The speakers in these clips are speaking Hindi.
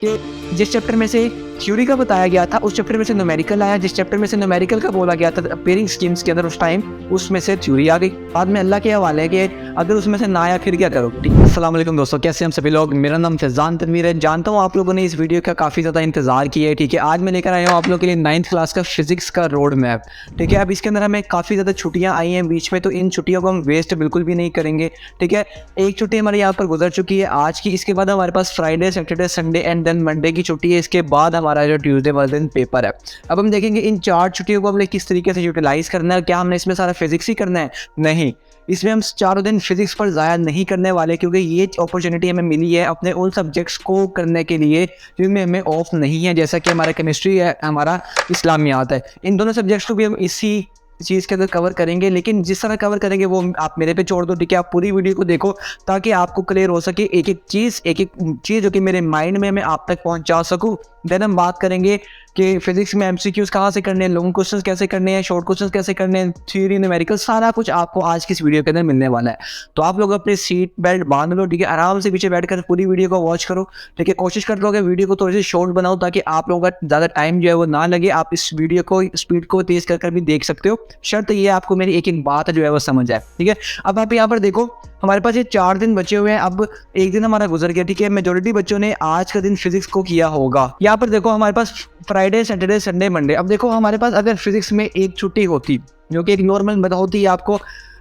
कि जिस चैप्टर में से थ्योरी का बताया गया था उस चैप्टर में से न्यूमेरिकल आया, जिस चैप्टर में से न्यूमेरिकल का बोला गया था पेयरिंग स्कीम्स के अंदर उस टाइम उसमें से थ्योरी आ गई। बाद में अल्लाह के हवाले है कि अगर उसमें से ना आया फिर क्या करो। अस्सलाम वालेकुम दोस्तों, कैसे हम सभी लोग। मेरा नाम फैज़ान तनवीर है। जानता हूँ आप लोगों ने इस वीडियो का काफ़ी ज़्यादा इंतजार किया है। ठीक है, आज मैं लेकर आया हूँ आप लोगों के लिए 9th क्लास का फिजिक्स का रोड मैप। ठीक है, अब इसके अंदर हमें काफ़ी ज़्यादा छुट्टियाँ आई हैं बीच में, तो इन छुट्टियों को हम वेस्ट बिल्कुल भी नहीं करेंगे। ठीक है, एक छुट्टी हमारे यहाँ पर गुजर चुकी है आज की। इसके बाद हमारे पास Friday, Saturday, Sunday and then Monday की छुट्टी है। इसके बाद हमारा जो ट्यूसडे वाले दिन पेपर है। अब हम देखेंगे इन 4 छुट्टियों को हमने किस तरीके से यूटिलाइज करना है। क्या हमने इसमें सारा फिजिक्स ही करना है? नहीं, इसमें हम चारों दिन फिजिक्स पर ज़ाया नहीं करने वाले, क्योंकि ये अपॉर्चुनिटी हमें मिली है अपने उन सब्जेक्ट्स को करने के लिए जिनमें हमें ऑफ नहीं है, जैसा कि हमारा केमिस्ट्री है, हमारा इस्लामियात है। इन दोनों सब्जेक्ट्स को भी हम इसी चीज़ के अंदर कवर करेंगे, लेकिन जिस तरह कवर करेंगे वो आप मेरे पे छोड़ दो। ठीक है, आप पूरी वीडियो को देखो ताकि आपको क्लियर हो सके एक एक चीज़ जो कि मेरे माइंड में मैं आप तक पहुंचा सकूं। देन हम बात करेंगे कि फिजिक्स में एमसीक्यूज़ कहाँ से करने हैं, लॉन्ग क्वेश्चंस कैसे करने हैं, शॉर्ट क्वेश्चंस कैसे करने हैं, थ्योरी, न्यूमेरिकल, सारा कुछ आपको आज की इस वीडियो के अंदर मिलने वाला है। तो आप लोग अपने सीट बेल्ट बांध लो। ठीक है, आराम से पीछे बैठकर पूरी वीडियो को वॉच करो। ठीक है, कोशिश कर लो कि वीडियो को थोड़ी सी शॉर्ट बनाओ ताकि आप लोगों का ज़्यादा टाइम जो है वो ना लगे। आप इस वीडियो को स्पीड को तेज़ कर भी देख सकते हो, शर्त ये आपको मेरी एक एक बात जो है वो समझ आए। ठीक है, अब आप यहाँ पर देखो हमारे पास ये 4 दिन बचे हुए हैं। अब एक दिन हमारा गुजर गया। ठीक है, मेजोरिटी बच्चों ने आज का दिन फिजिक्स को किया होगा। यहाँ पर देखो हमारे पास फ्राइडे, सैटरडे, संडे, मंडे। अब देखो हमारे पास अगर फिजिक्स में एक छुट्टी होती जो कि एक नॉर्मल बता होती है, आपको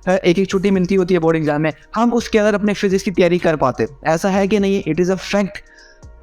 एक एक छुट्टी मिलती होती है बोर्ड एग्जाम में, हम उसके अंदर अपने फिजिक्स की तैयारी कर पाते। ऐसा है कि नहीं? It is a fact.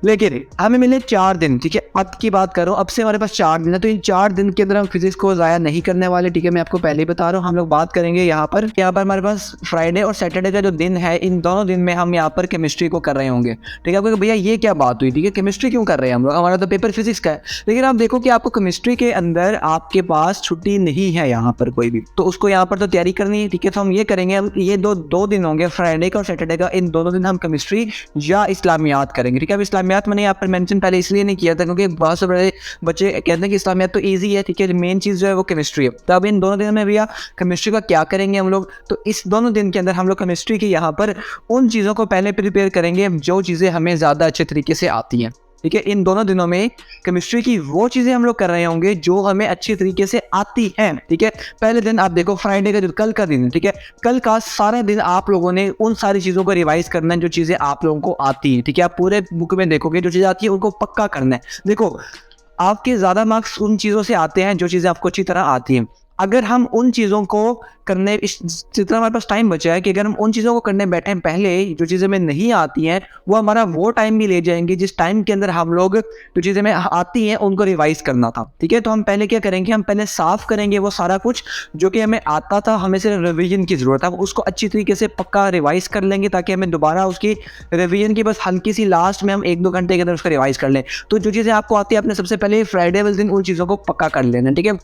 लेकिन हमें मिले 4 दिन। ठीक है, अब की बात करो, अब से हमारे पास 4 दिन है, तो इन 4 दिन के अंदर हम फिजिक्स को ज़ाया नहीं करने वाले। ठीक है, मैं आपको पहले ही बता रहा हूँ। हम लोग बात करेंगे यहाँ पर हमारे पास फ्राइडे और सैटरडे का जो दिन है, इन दोनों दिन में हम यहाँ पर केमिस्ट्री को कर रहे होंगे। ठीक है, आपको भैया ये क्या बात हुई? ठीक है, केमिस्ट्री क्यों कर रहे हैं हम लोग? हमारा तो पेपर फिजिक्स का है। लेकिन आप देखो कि आपको केमिस्ट्री के अंदर आपके पास छुट्टी नहीं है यहाँ पर कोई भी, तो उसको यहाँ पर तो तैयारी करनी है। ठीक है, तो हम ये करेंगे, हम ये दो दिन होंगे, फ्राइडे का और सैटरडे का। इन दोनों दिन हम केमिस्ट्री या इस्लामियात करेंगे। ठीक है, अब इस्लामियात मैंने यहाँ पर मेंशन पहले इसलिए नहीं किया था क्योंकि बहुत से बड़े बच्चे कहते हैं कि इस्लामियात तो इजी है। ठीक है, मेन चीज़ जो है वो केमिस्ट्री है। तो अब इन दोनों दिन में भैया केमिस्ट्री का क्या करेंगे हम लोग? तो इस दोनों दिन के अंदर हम लोग केमिस्ट्री की यहाँ पर उन चीज़ों को पहले प्रिपेयर करेंगे जो चीज़ें हमें ज़्यादा अच्छे तरीके से आती हैं। ठीक है, इन दोनों दिनों में केमिस्ट्री की वो चीज़ें हम लोग कर रहे होंगे जो हमें अच्छी तरीके से आती हैं। ठीक है, पहले दिन आप देखो फ्राइडे का जो कल का दिन है। ठीक है, कल का सारा दिन आप लोगों ने उन सारी चीज़ों को रिवाइज करना है जो चीज़ें आप लोगों को आती हैं। ठीक है, आप पूरे बुक में देखोगे जो चीज़ें आती है उनको पक्का करना है। देखो, आपके ज़्यादा मार्क्स उन चीज़ों से आते हैं जो चीज़ें आपको अच्छी तरह आती हैं। अगर हम उन चीज़ों को करने जितना हमारे पास टाइम बचा है कि अगर हम उन चीज़ों को करने बैठे हैं पहले जो चीज़ें हमें नहीं आती हैं, वो हमारा वो टाइम भी ले जाएंगे जिस टाइम के अंदर हम लोग जो चीज़ें हमें आती हैं उनको रिवाइज करना था। ठीक है, तो हम पहले क्या करेंगे? हम पहले साफ़ करेंगे वो सारा कुछ जो कि हमें आता था, हमें सिर्फ रिवीजन की ज़रूरत है, उसको अच्छी तरीके से पक्का रिवाइज कर लेंगे ताकि हमें दोबारा उसकी रिवीजन की बस हल्की सी लास्ट में हम 1-2 घंटे के अंदर उसको रिवाइज कर लें। तो जो चीज़ें आपको आती है आपने सबसे पहले फ्राइडे वाले दिन उन चीज़ों को पक्का कर लेना। ठीक है,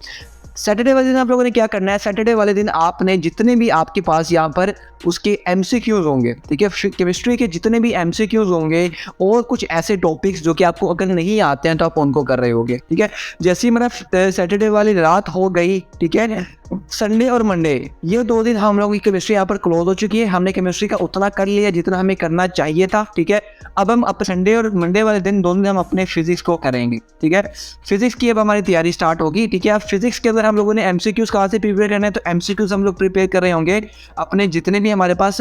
सैटरडे वाले दिन आप लोगों ने क्या करना है? सैटरडे वाले दिन आपने जितने भी आपके पास यहाँ पर उसके एमसीक्यूज़ होंगे, ठीक है, केमिस्ट्री के जितने भी एमसीक्यूज़ होंगे और कुछ ऐसे टॉपिक्स जो कि आपको अगर नहीं आते हैं तो आप उनको कर रहे होगे। ठीक है, जैसे ही मेरा सैटरडे वाली रात हो गई, ठीक है, संडे और मंडे ये 2 दिन हम लोगों की केमिस्ट्री यहाँ पर क्लोज हो चुकी है। हमने केमिस्ट्री का उतना कर लिया जितना हमें करना चाहिए था। ठीक है, अब हम संडे और मंडे वाले दिन दोनों दिन हम अपने फिजिक्स को करेंगे। ठीक है, फिजिक्स की अब हमारी तैयारी स्टार्ट होगी। ठीक है, अब फिजिक्स के अंदर हम लोगों ने एमसीक्यूज़ कहाँ से प्रिपेयर करना है? तो एमसीक्यूज़ हम लोग प्रिपेयर कर रहे होंगे अपने जितने भी हमारे पास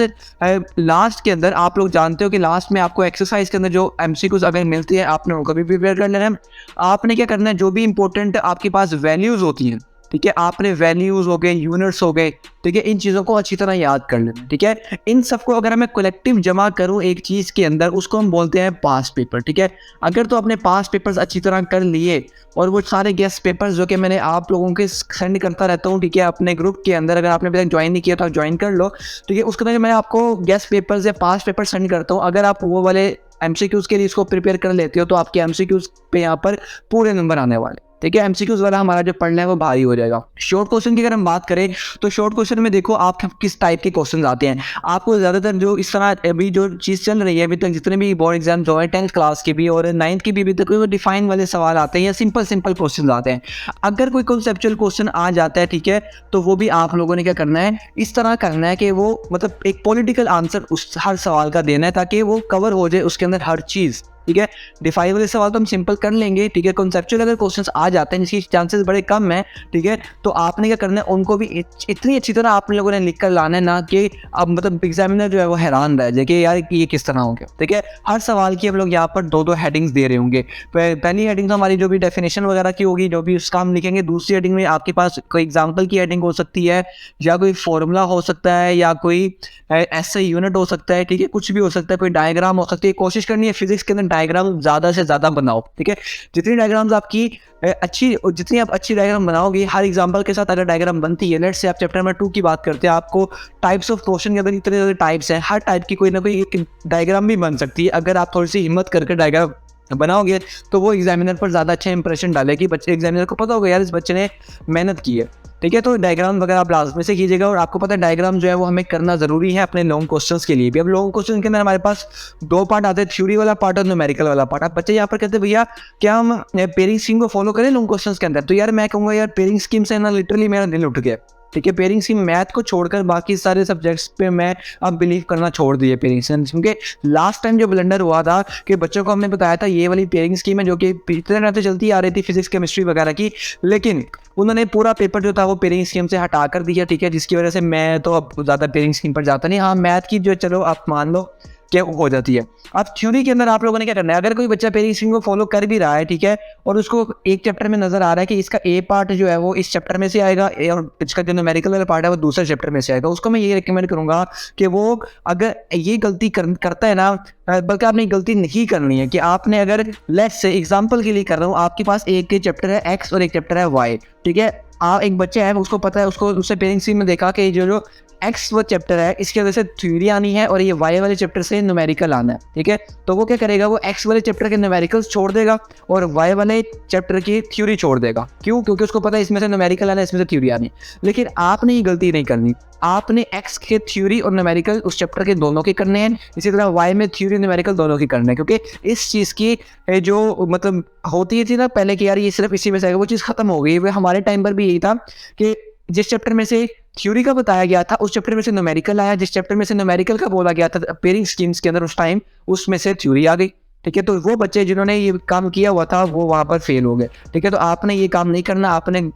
लास्ट के अंदर। आप लोग जानते हो कि लास्ट में आपको एक्सरसाइज के अंदर जो एमसीक्यूज़ अगर मिलती है आपने उनको भी प्रिपेयर कर लेना है। आपने क्या करना है? जो भी इंपॉर्टेंट आपके पास वैल्यूज़ होती हैं, ठीक है, आपने वैल्यूज़ हो गए, यूनिट्स हो गए, ठीक है, इन चीज़ों को अच्छी तरह याद कर लेना। ठीक है, इन सबको अगर मैं कलेक्टिव जमा करूँ एक चीज़ के अंदर, उसको हम बोलते हैं पास पेपर। ठीक है, अगर तो अपने पास पेपर्स अच्छी तरह कर लिए और वो सारे गेस्ट पेपर्स जो कि मैंने आप लोगों के सेंड करता रहता हूँ, ठीक है, अपने ग्रुप के अंदर, अगर आपने अभी तक ज्वाइन नहीं किया तो ज्वाइन कर लो। ठीक है, उसके अंदर मैं आपको गेस्ट पेपर्स या पास पेपर सेंड करता हूँ। अगर आप वो वाले एमसीक्यूज़ के लिए इसको प्रिपेयर कर लेते हो तो आपके एमसीक्यूज़ पे यहाँ पर पूरे नंबर आने वाले। ठीक है, एमसीक्यूज़ वाला हमारा जो पढ़ना है वो भारी हो जाएगा। शॉर्ट क्वेश्चन की अगर हम बात करें तो शॉर्ट क्वेश्चन में देखो आप किस टाइप के क्वेश्चन आते हैं। आपको ज़्यादातर जो इस तरह अभी जो चीज़ चल रही है, अभी तक जितने भी बोर्ड एग्जाम जो है 10th क्लास के भी और 9th की भी अभी तक वो डिफाइन वाले सवाल आते हैं या सिंपल क्वेश्चन आते हैं। अगर कोई कॉन्सेप्चुअल क्वेश्चन आ जाता है, ठीक है, तो वो भी आप लोगों ने क्या करना है? इस तरह करना है कि वो मतलब एक पॉलिटिकल आंसर उस हर सवाल का देना है ताकि वो कवर हो जाए उसके अंदर हर चीज़। ठीक है। डिफाई वाले सवाल तो हम सिंपल कर लेंगे, ठीक है। कॉन्सेप्चुअल अगर क्वेश्चंस आ जाते हैं जिसकी चांसेस बड़े कम है, ठीक है, तो आपने क्या करना है, उनको भी इतनी अच्छी तरह आप लोगों ने लिख कर लाना है ना कि अब मतलब एग्जामिनर जो है वो हैरान रह जाए कि यार ये किस तरह हो गया, ठीक है। हर सवाल की हम लोग यहाँ पर दो हेडिंग्स दे रहे होंगे। पहली हेडिंग तो हमारी जो भी डेफिनेशन वगैरह की होगी, जो भी उसका हम लिखेंगे। दूसरी हेडिंग में आपके पास कोई एग्जाम्पल की हेडिंग हो सकती है, या कोई फॉर्मूला हो सकता है, या कोई ऐसे यूनिट हो सकता है, ठीक है, कुछ भी हो सकता है, कोई डायग्राम हो सकती है। कोशिश करनी है फिजिक्स के अंदर डायग्राम ज़्यादा से ज़्यादा बनाओ, ठीक है। जितनी डायग्राम्स आपकी जितनी आप अच्छी डायग्राम बनाओगे, हर एग्जांपल के साथ अगर डायग्राम बनती है, लेट्स से आप चैप्टर नंबर 2 की बात करते हैं, आपको टाइप्स ऑफ क्वेश्चन के अंदर इतने ज़्यादा टाइप्स हैं, हर टाइप की कोई ना कोई एक डायग्राम भी बन सकती है। अगर आप थोड़ी सी हिम्मत करके डायग्राम बनाओगे तो वो एग्जामिनर पर ज़्यादा अच्छा इंप्रेशन डालेगी। बच्चे एग्जामिनर को पता होगा यार इस बच्चे ने मेहनत की है, ठीक है। तो डायग्राम वगैरह आप लाजमी से कीजिएगा। और आपको पता है डायग्राम जो है वो हमें करना ज़रूरी है अपने लॉन्ग क्वेश्चंस के लिए भी। अब लॉन्ग क्वेश्चन के अंदर हमारे पास दो पार्ट आते हैं, थ्योरी वाला पार्ट और न्यूमेरिकल वाला पार्ट। अब बच्चे यहाँ पर कहते हैं भैया क्या हम पेयरिंग स्कीम को फॉलो करें लॉन्ग क्वेश्चंस के अंदर? तो यार मैं कहूँगा यार पेयरिंग स्कीम से ना लिटरली मेरा दिल उठ गया, ठीक है। पेयरिंग स्कीम मैथ को छोड़कर बाकी सारे सब्जेक्ट्स पे मैं अब बिलीव करना छोड़ दिए पेयरिंग स्कीम, क्योंकि लास्ट टाइम जो ब्लंडर हुआ था कि बच्चों को हमने बताया था ये वाली पेयरिंग स्कीम है जो कि इतने टाइम से चलती आ रही थी फिजिक्स केमिस्ट्री वगैरह की, लेकिन उन्होंने पूरा पेपर जो था वो पेयरिंग स्कीम से हटा कर दिया, ठीक है। जिसकी वजह से मैं तो अब ज़्यादा पेयरिंग स्कीम पर जाता नहीं। हाँ, मैथ की जो चलो आप मान लो क्या हो जाती है। अब थ्योरी के अंदर आप लोगों ने क्या करना है, अगर कोई बच्चा पेयरिंग स्कीम को फॉलो कर भी रहा है, ठीक है, और उसको एक चैप्टर में नजर आ रहा है कि इसका ए पार्ट जो है वो इस चैप्टर में से आएगा और इसका जो न्यूमेरिकल वाला पार्ट है वो दूसरे चैप्टर में से आएगा, उसको मैं ये रिकमेंड करूंगा कि वो अगर ये गलती करता है ना, बल्कि आपने गलती नहीं करनी है कि आपने अगर लेट्स से एग्जाम्पल के लिए कर रहा हूँ, आपके पास एक चैप्टर है एक्स और एक चैप्टर है वाई, ठीक है। आप एक बच्चा है उसको पता है, उसको उससे पेयरिंग स्कीम में देखा कि जो एक्स वो चैप्टर है इसके वजह से थ्योरी आनी है और ये वाई वाले चैप्टर से न्यूमेरिकल आना है, ठीक है। तो वो क्या करेगा, वो एक्स वाले चैप्टर के न्यूमेरिकल्स छोड़ देगा और वाई वाले चैप्टर की थ्योरी छोड़ देगा। क्यों? क्योंकि उसको पता है इसमें से न्यूमेरिकल आना है, इसमें से थ्योरी आनी है। लेकिन आपने ये गलती नहीं करनी, आपने एक्स के थ्योरी और न्यूमेरिकल उस चैप्टर के दोनों के करने हैं, इसी तरह वाई में थ्योरी न्यूमेरिकल दोनों के करने हैं। क्योंकि इस चीज़ की जो मतलब होती थी ना पहले कि यार ये सिर्फ इसी में से आएगा, वो चीज़ खत्म हो गई। वो हमारे टाइम पर भी यही था कि जिस चैप्टर में से थ्योरी का बताया गया था उस चैप्टर में से न्यूमेरिकल आया, जिस चैप्टर में से न्यूमेरिकल का बोला गया था पेयरिंग स्कीम्स के अंदर उस टाइम उसमें से थ्योरी आ गई, ठीक है। तो वो बच्चे जिन्होंने ये काम किया हुआ था वो वहाँ पर फेल हो गए, ठीक है। तो आपने ये काम नहीं करना, आपने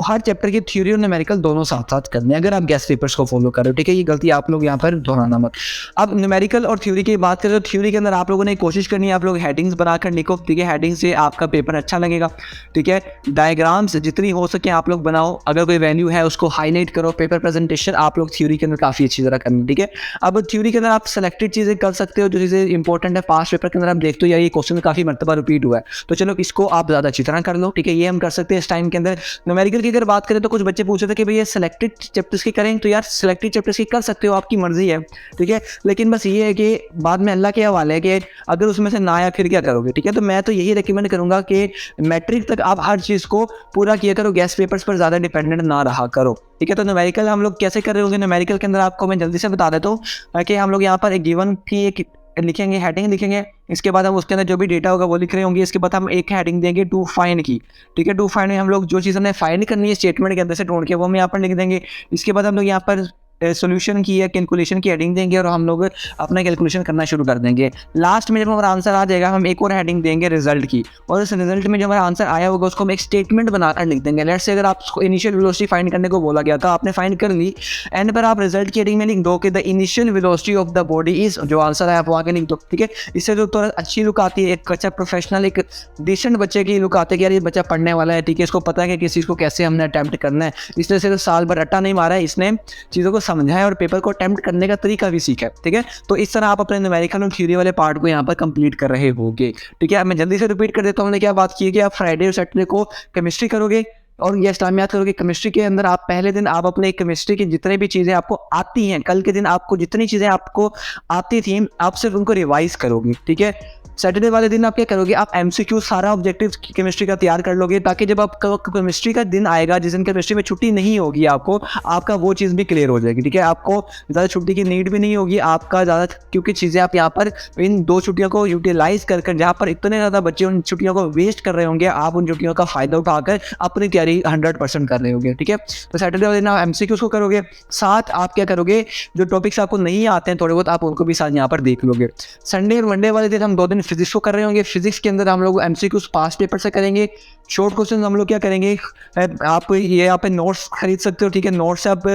हर चैप्टर की थ्योरी और न्यूमेरिकल दोनों साथ साथ करने हैं अगर आप गेस्ट पेपर्स को फॉलो कर रहे हो, ठीक है। ये गलती आप लोग यहाँ पर दोहराना मत। अब न्यूमेरिकल और थ्योरी की बात करें तो थ्योरी के अंदर आप लोगों ने कोशिश करनी है आप लोग हेडिंग्स बनाकर लिखो, ठीक है। हेडिंग से आपका पेपर अच्छा लगेगा, ठीक है। डायग्राम्स जितनी हो सके आप लोग बनाओ, अगर कोई वैल्यू है उसको हाईलाइट करो। पेपर प्रेजेंटेशन आप लोग थ्योरी के अंदर काफ़ी अच्छी तरह करनी, ठीक है। अब थ्योरी के अंदर आप सेलेक्टेड चीज़ें कर सकते हो, जो चीज़ें इंपॉर्टेंट है पास्ट पेपर के अंदर आप देखते हो यार ये क्वेश्चन काफ़ी मरतबा रिपीट हुआ है, तो चलो इसको आप ज़्यादा अच्छी तरह कर लो, ठीक है। ये हम कर सकते हैं इस टाइम के अंदर। न्यूमेरिकल की अगर बात करें तो कुछ बच्चे पूछ रहे थे कि भैया सिलेक्टेड चैप्टर्स की करें, तो यार सिलेक्टेड चैप्टर्स की कर सकते हो, आपकी मर्जी है, ठीक है। लेकिन बस ये है कि बाद में अल्लाह के हवाले है कि अगर उसमें से ना आया फिर क्या करोगे, ठीक है। तो मैं तो यही रिकमेंड करूंगा कि मैट्रिक तक आप हर चीज़ को पूरा किया करो, गेस्ट पेपर्स पर ज़्यादा डिपेंडेंट ना रहा करो, ठीक है। तो न्यूमेरिकल हम लोग कैसे कर रहे होंगे, न्यूमेरिकल के अंदर आपको मैं जल्दी से बता देता हूँ कि हम लोग यहाँ पर एक गिवन की एक लिखेंगे, हेडिंग लिखेंगे, इसके बाद हम उसके अंदर जो भी डेटा होगा वो लिख रहे होंगे। इसके बाद हम एक हेडिंग देंगे टू फाइंड की, ठीक है। टू फाइंड में हम लोग जो चीज़ हमने फाइंड करनी है स्टेटमेंट के अंदर से ढूंढ के वो हम यहाँ पर लिख देंगे। इसके बाद हम लोग यहाँ पर सोल्यूशन की या कैलकुलेशन की हेडिंग देंगे और हम लोग अपना कैलकुलेशन करना शुरू कर देंगे। लास्ट में जब हमारा आंसर आ जाएगा हम एक और हेडिंग देंगे रिजल्ट की, और इस रिजल्ट में जो हमारा आंसर आया होगा उसको हम एक स्टेटमेंट बनाकर लिख देंगे। लेट्स से अगर आपको इनिशियल वेलोसिटी फाइंड करने को बोला गया था, आपने फाइंड कर ली, एंड पर आप रिजल्ट की हेडिंग में लिख दो कि the initial velocity of the body is, जो आंसर है आप वहाँ के लिख दो, ठीक है। इससे जो थोड़ा अच्छी लुक आती है, एक अच्छा प्रोफेशनल एक डिसेंट बच्चे की लुक आती है कि यार ये बच्चा पढ़ने वाला है, ठीक है। इसको पता है कि किस चीज़ को कैसे हमने अटैम्प्ट करना है, इसलिए सिर्फ साल भर रट्टा नहीं मारा है, इसने चीज़ों को समझा है और पेपर को अटेम्प्ट करने का तरीका भी सीखा है, ठीक है। तो इस तरह आप अपने न्यूमेरिकल और थ्योरी वाले पार्ट को यहाँ पर कंप्लीट कर रहे होगे, ठीक है। मैं जल्दी से रिपीट कर देता हूँ, हमने क्या बात की है कि आप फ्राइडे और सैटरडे को केमिस्ट्री करोगे और ये इस्लामियात करोगे। केमिस्ट्री के अंदर आप पहले दिन आप अपने केमिस्ट्री की जितनी भी चीज़ें आपको आती हैं, कल के दिन आपको जितनी चीज़ें आपको आती थी आप सिर्फ उनको रिवाइज करोगे, ठीक है। सैटरडे वाले दिन आप क्या करोगे, आप एमसीक्यू सारा ऑब्जेक्टिव केमिस्ट्री का तैयार कर लोगे, ताकि जब आप केमिस्ट्री का दिन आएगा जिस दिन केमिस्ट्री में छुट्टी नहीं होगी आपको, आपका वो चीज़ भी क्लियर हो जाएगी, ठीक है। आपको ज़्यादा छुट्टी की नीड भी नहीं होगी आपका ज़्यादा, क्योंकि चीज़ें आप यहाँ पर इन 2 छुट्टियों को यूटिलाइज कर जहाँ पर इतने ज़्यादा बच्चे उन छुट्टियों को वेस्ट कर रहे होंगे, आप उन छुट्टियों का फ़ायदा उठाकर अपनी तैयारी तैयारी 100% कर रहे होगे, ठीक है। तो सैटरडे वाले दिन आप MCQs को करोगे, साथ आप क्या करोगे, जो टॉपिक्स आपको नहीं आते हैं थोड़े बहुत, आप उनको भी साथ यहाँ पर देख लोगे। संडे और मंडे वाले दिन हम 2 दिन फिजिक्स को कर रहे होंगे। फिजिक्स के अंदर हम लोग MCQs पास्ट पेपर से करेंगे। शॉर्ट क्वेश्चन हम लोग क्या करेंगे, आप ये यहाँ पे नोट्स खरीद सकते हो, ठीक है, नोट्स आप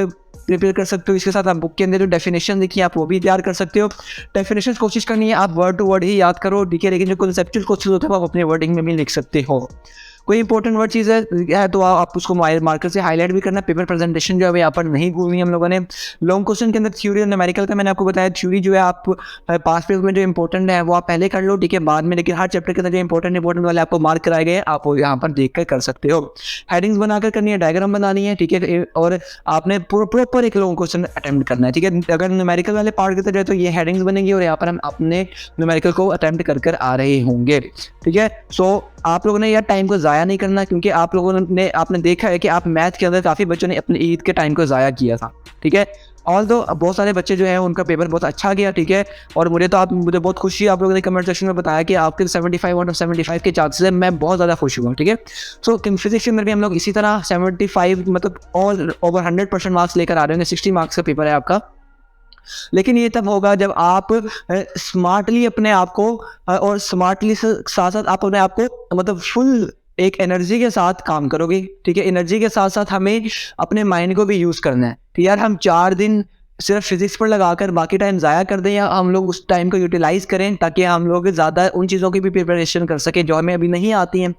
प्रिपेयर कर सकते हो। इसके साथ आप बुक के अंदर जो डेफिनेशन देखिए आप वो भी तैयार कर सकते हो। डेफिनेशन कोशिश करनी है आप वर्ड टू वर्ड ही याद करो, ठीक है, लेकिन जो कॉन्सेप्चुअल क्वेश्चन होते हैं आप अपने वर्डिंग में भी लिख सकते हो। कोई इंपॉर्टेंट वर्ड चीज़ है तो आप उसको मार्कर से हाईलाइट भी करना। पेपर प्रेजेंटेशन जो है यहाँ पर नहीं भूलनी हम लोगों ने। लॉन्ग क्वेश्चन के अंदर थ्योरी और न्यूमेरिकल का मैंने आपको बताया। थ्योरी जो है आप पास पेपर में जो इंपॉर्टेंट है वो आप पहले कर लो, ठीक है, बाद में, लेकिन हर चैप्टर के अंदर जो इंपॉर्टेंट वाले आपको मार्क कराए गए आप वो यहाँ पर देख कर सकते हो। हेडिंग्स बनाकर करनी है, डायग्राम बनानी है, ठीक है, और आपने प्रॉपर एक लॉन्ग क्वेश्चन अटेम्प्ट करना है, ठीक है। अगर न्यूमेरिकल वाले पार्ट के अंदर तो ये हेडिंग्स बनेंगी और यहाँ पर हम अपने न्यूमेरिकल को अटेम्प्ट कर आ रहे होंगे, ठीक है। सो आप लोगों ने यार टाइम को ज़ाया नहीं करना, क्योंकि आप लोगों ने आपने देखा है कि आप मैथ के अंदर काफ़ी बच्चों ने अपने ईद के टाइम को ज़ाया किया था, ठीक है। ऑल्दो बहुत सारे बच्चे जो हैं उनका पेपर बहुत अच्छा गया, ठीक है, और मुझे बहुत खुशी है, आप लोगों ने कमेंट सेक्शन में बताया कि आपके 75 आउट ऑफ 75 के चांसेस है। मैं बहुत ज़्यादा खुश हुआ, ठीक है। सो फिजिक्स के अंदर भी हम लोग इसी तरह 75 मतलब ऑल ओवर 100% मार्क्स लेकर आ रहे हैं। 60 मार्क्स का पेपर है आपका, लेकिन ये तब होगा जब आप स्मार्टली अपने आप को और स्मार्टली साथ साथ आप अपने आप को मतलब फुल एक एनर्जी के साथ काम करोगे, ठीक है। एनर्जी के साथ साथ हमें अपने माइंड को भी यूज़ करना है कि यार हम 4 दिन सिर्फ फिजिक्स पर लगाकर बाकी टाइम ज़ाया कर दें, या हम लोग उस टाइम को यूटिलाइज़ करें ताकि हम लोग ज़्यादा उन चीज़ों की भी प्रिपरेशन कर सकें जो हमें अभी नहीं आती हैं,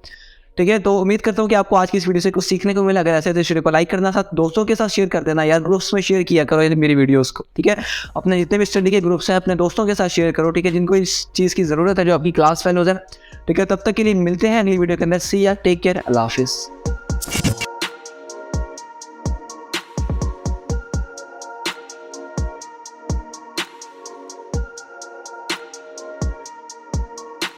ठीक है। तो उम्मीद करता हूँ कि आपको आज की इस वीडियो से कुछ सीखने को मिला। अगर ऐसे तो वीडियो को लाइक करना, साथ दोस्तों के साथ शेयर कर देना यार, ग्रुप्स में शेयर किया करो मेरी वीडियोस को, ठीक है। अपने जितने भी स्टडी के ग्रुप्स हैं अपने दोस्तों के साथ शेयर करो, ठीक है, जिनको इस चीज़ की ज़रूरत है, जो आपकी क्लास फेलोज है, ठीक है। तब तक के लिए मिलते हैं अगली वीडियो के अंदर। सी या टेक केयर, अल्लाह हाफिज़।